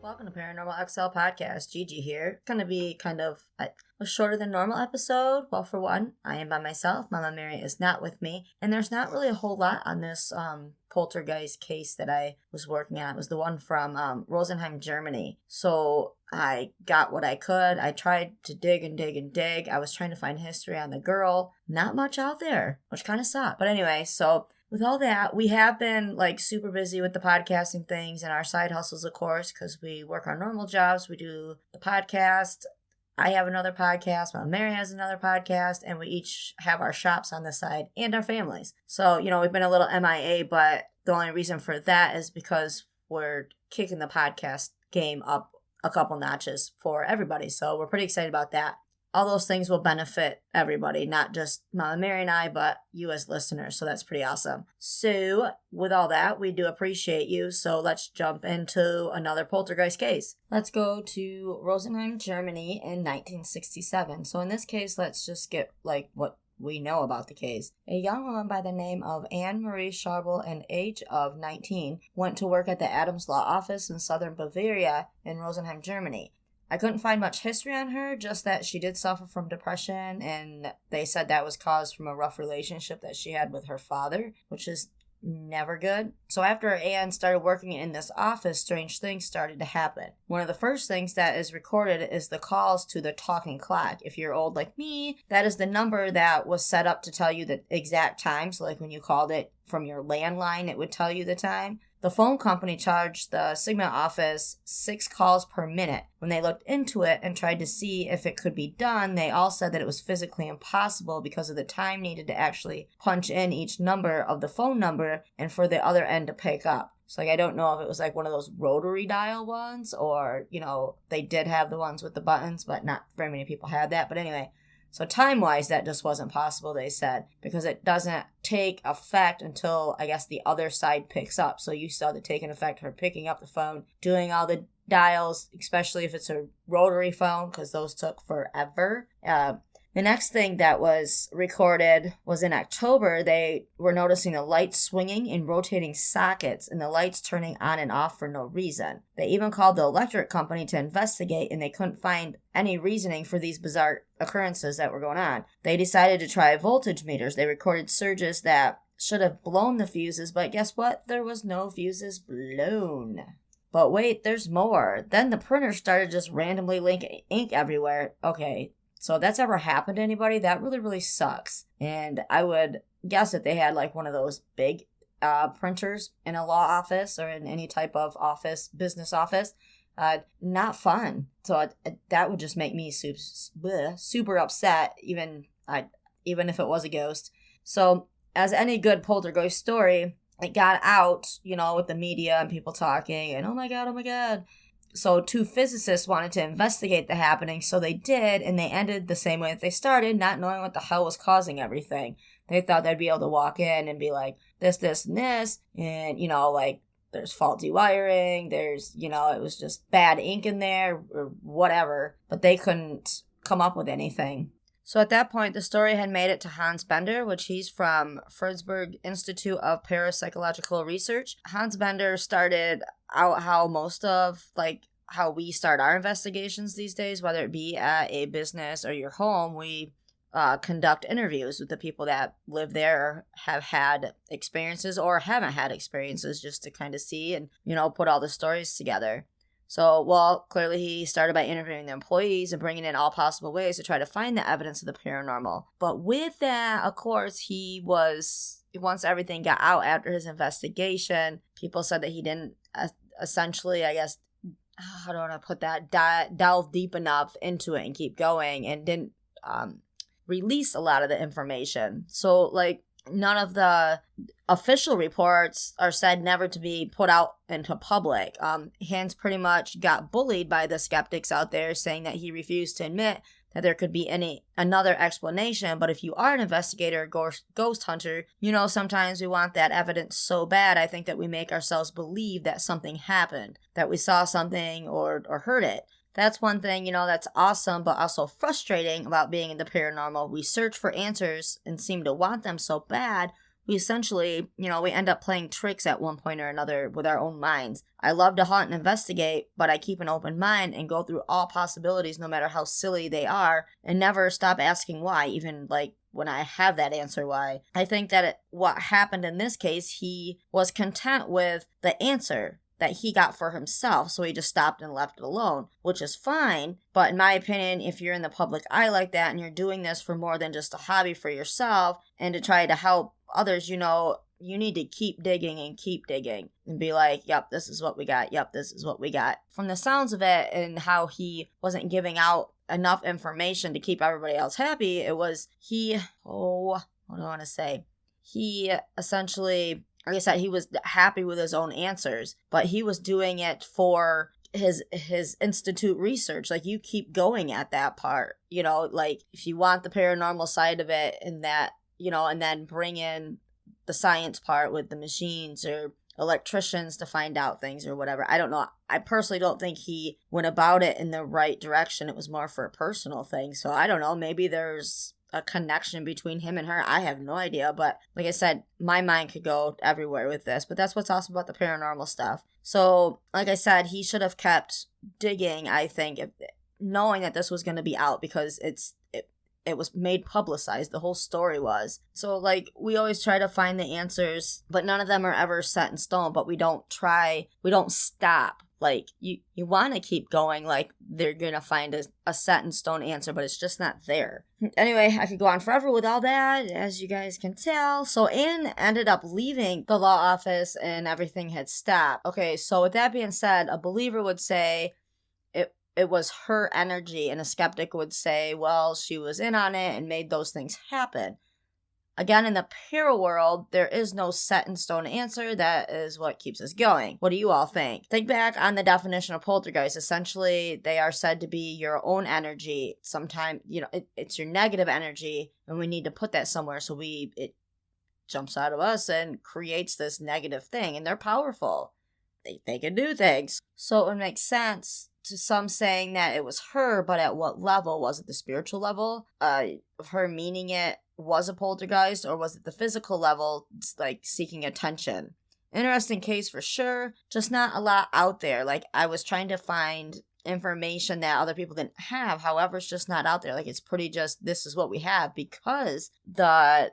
Welcome to Paranormal Podcast. Gigi here. Gonna be kind of a shorter than normal episode. Well, for one, I am by myself. Mama Mary is not with me, and there's not really a whole lot on this poltergeist case that I was working on. It was the one from Rosenheim, Germany. So I got what I could. I tried to dig and dig and dig. I was trying to find history on the girl. Not much out there, which kind of sucked. But anyway, so with all that, we have been super busy with the podcasting things and our side hustles, of course, because we work our normal jobs. We do the podcast. I have another podcast. Mama Mary has another podcast, and we each have our shops on the side and our families. So, we've been a little MIA, but the only reason for that is because we're kicking the podcast game up a couple notches for everybody. So we're pretty excited about that. All those things will benefit everybody, not just Mama Mary and I, but you as listeners. So that's pretty awesome. So with all that, we do appreciate you. So let's jump into another poltergeist case. Let's go to Rosenheim, Germany in 1967. So in this case, let's just get what we know about the case. A young woman by the name of Anne-Marie Scharbel, an age of 19, went to work at the Adams Law Office in Southern Bavaria in Rosenheim, Germany. I couldn't find much history on her, just that she did suffer from depression, and they said that was caused from a rough relationship that she had with her father, which is never good. So after Anne started working in this office, strange things started to happen. One of the first things that is recorded is the calls to the talking clock. If you're old like me, that is the number that was set up to tell you the exact time. So when you called it from your landline, it would tell you the time. The phone company charged the Sigma office 6 calls per minute. When they looked into it and tried to see if it could be done, they all said that it was physically impossible because of the time needed to actually punch in each number of the phone number and for the other end to pick up. So I don't know if it was one of those rotary dial ones or, they did have the ones with the buttons, but not very many people had that. But anyway, so time-wise, that just wasn't possible, they said, because it doesn't take effect until, I guess, the other side picks up. So you saw the taking effect, her picking up the phone, doing all the dials, especially if it's a rotary phone, because those took forever. The next thing that was recorded was in October. They were noticing the lights swinging in rotating sockets and the lights turning on and off for no reason. They even called the electric company to investigate, and they couldn't find any reasoning for these bizarre occurrences that were going on. They decided to try voltage meters. They recorded surges that should have blown the fuses, but guess what? There was no fuses blown. But wait, there's more. Then the printer started just randomly leaking ink everywhere. Okay. So if that's ever happened to anybody, that really, really sucks. And I would guess that they had one of those big printers in a law office or in any type of office, business office. Not fun. So that would just make me super upset, even if it was a ghost. So as any good poltergeist story, it got out, with the media and people talking and oh my God. So 2 physicists wanted to investigate the happening, so they did, and they ended the same way that they started, not knowing what the hell was causing everything. They thought they'd be able to walk in and be like, this, and this, and, there's faulty wiring, there's, it was just bad ink in there, or whatever, but they couldn't come up with anything. So at that point, the story had made it to Hans Bender, which he's from Würzburg Institute of Parapsychological Research. Hans Bender started out how most of, how we start our investigations these days, whether it be at a business or your home. We conduct interviews with the people that live there or have had experiences or haven't had experiences, just to kind of see and, put all the stories together. So, clearly he started by interviewing the employees and bringing in all possible ways to try to find the evidence of the paranormal. But with that, of course, once everything got out after his investigation, people said that he didn't essentially, I guess, how do I want to put that, delve deep enough into it and keep going, and didn't release a lot of the information. So, none of the official reports are said never to be put out into public. Hans pretty much got bullied by the skeptics out there, saying that he refused to admit that there could be another explanation. But if you are an investigator or ghost hunter, sometimes we want that evidence so bad, I think, that we make ourselves believe that something happened, that we saw something or heard it. That's one thing, that's awesome, but also frustrating about being in the paranormal. We search for answers and seem to want them so bad. We essentially, we end up playing tricks at one point or another with our own minds. I love to hunt and investigate, but I keep an open mind and go through all possibilities no matter how silly they are and never stop asking why, even like when I have that answer why. I think that what happened in this case, he was content with the answer that he got for himself, so he just stopped and left it alone, which is fine. But in my opinion, if you're in the public eye like that and you're doing this for more than just a hobby for yourself and to try to help others, you need to keep digging and be like, yep, this is what we got. Yep, this is what we got. From the sounds of it and how he wasn't giving out enough information to keep everybody else happy, it was what do I want to say? He essentially, like I said, he was happy with his own answers, but he was doing it for his institute research. Like, you keep going at that part, like if you want the paranormal side of it and that, and then bring in the science part with the machines or electricians to find out things or whatever. I don't know. I personally don't think he went about it in the right direction. It was more for a personal thing. So I don't know. Maybe there's a connection between him and her. I have no idea. But like I said, my mind could go everywhere with this. But that's what's awesome about the paranormal stuff. So like I said, he should have kept digging, I think, knowing that this was going to be out, because it was made publicized. The whole story was. So, like, we always try to find the answers, but none of them are ever set in stone. But we don't stop. Like, you want to keep going, like they're going to find a set in stone answer, but it's just not there. Anyway, I could go on forever with all that, as you guys can tell. So Anne ended up leaving the law office and everything had stopped. Okay, so with that being said, a believer would say it was her energy, and a skeptic would say, well, she was in on it and made those things happen. Again, in the para world, there is no set in stone answer. That is what keeps us going. What do you all think? Think back on the definition of poltergeist. Essentially, they are said to be your own energy. Sometimes, it's your negative energy, and we need to put that somewhere, so it jumps out of us and creates this negative thing, and they're powerful. They can do things. So it makes sense to some saying that it was her, but at what level? Was it the spiritual level of her meaning it was a poltergeist, or was it the physical level, like seeking attention? Interesting case for sure, just not a lot out there. Like, I was trying to find information that other people didn't have, however, it's just not out there. Like, it's pretty just, this is what we have, because the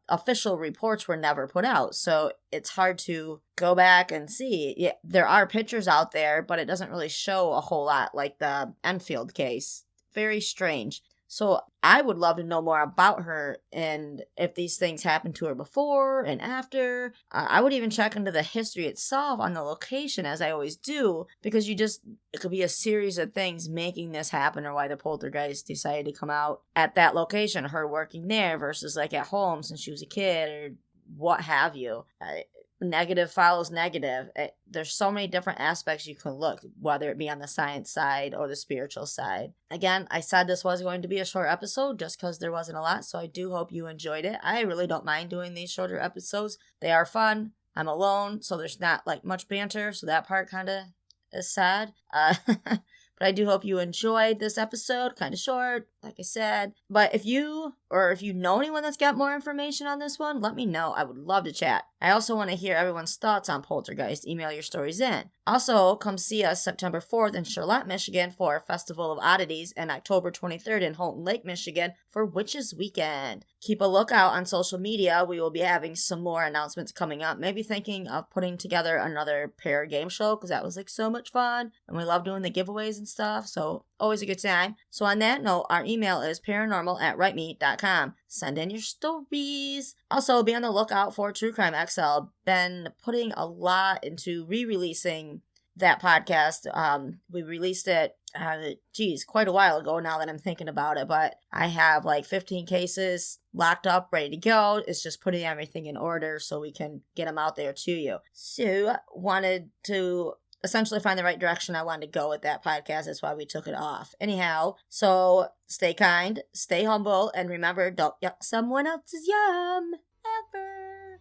official reports were never put out, so it's hard to go back and see. Yeah, there are pictures out there, but it doesn't really show a whole lot, like the Enfield case. Very strange. So I would love to know more about her and if these things happened to her before and after. I would even check into the history itself on the location, as I always do, because it could be a series of things making this happen, or why the poltergeist decided to come out at that location, her working there versus like at home since she was a kid, or what have you. Negative follows negative. There's so many different aspects you can look, whether it be on the science side or the spiritual side. Again, I said this was going to be a short episode just because there wasn't a lot, so I do hope you enjoyed it. I really don't mind doing these shorter episodes. They are fun. I'm alone, so there's not like much banter, so that part kind of is sad. But I do hope you enjoyed this episode. Kind of short, like I said. But if you know anyone that's got more information on this one, let me know. I would love to chat. I also want to hear everyone's thoughts on Poltergeist. Email your stories in. Also, come see us September 4th in Charlotte, Michigan for Festival of Oddities, and October 23rd in Houghton Lake, Michigan for Witches Weekend. Keep a lookout on social media. We will be having some more announcements coming up. Maybe thinking of putting together another pair game show, because that was like so much fun. And we love doing the giveaways and stuff, so always a good time. So on that note, our email is paranormal@writeme.com. Send in your stories. Also, be on the lookout for True Crime XL. Been putting a lot into re-releasing that podcast. We released it, quite a while ago now that I'm thinking about it, but I have like 15 cases locked up, ready to go. It's just putting everything in order so we can get them out there to you. So, wanted to essentially find the right direction I wanted to go with that podcast. That's why we took it off. Anyhow, so stay kind, stay humble, and remember, don't yuck someone else's yum ever.